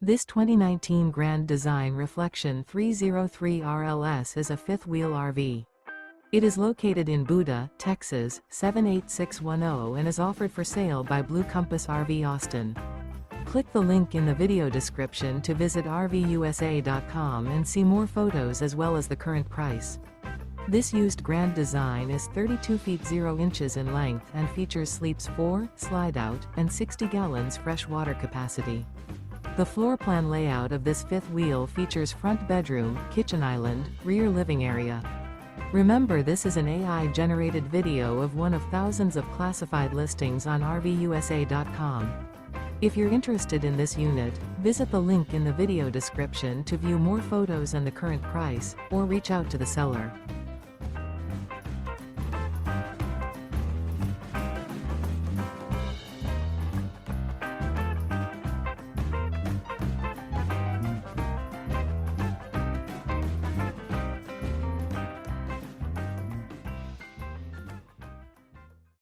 This 2019 Grand Design Reflection 303 RLS is a fifth-wheel RV. It is located in Buda, Texas, 78610 and is offered for sale by Blue Compass RV Austin. Click the link in the video description to visit RVUSA.com and see more photos as well as the current price. This used Grand Design is 32 feet 0 inches in length and features sleeps 4, Slideout, and 60 gallons fresh water capacity. The floor plan layout of this fifth wheel features front bedroom, kitchen island, rear living area. Remember, this is an AI-generated video of one of thousands of classified listings on RVUSA.com. If you're interested in this unit, visit the link in the video description to view more photos and the current price, or reach out to the seller.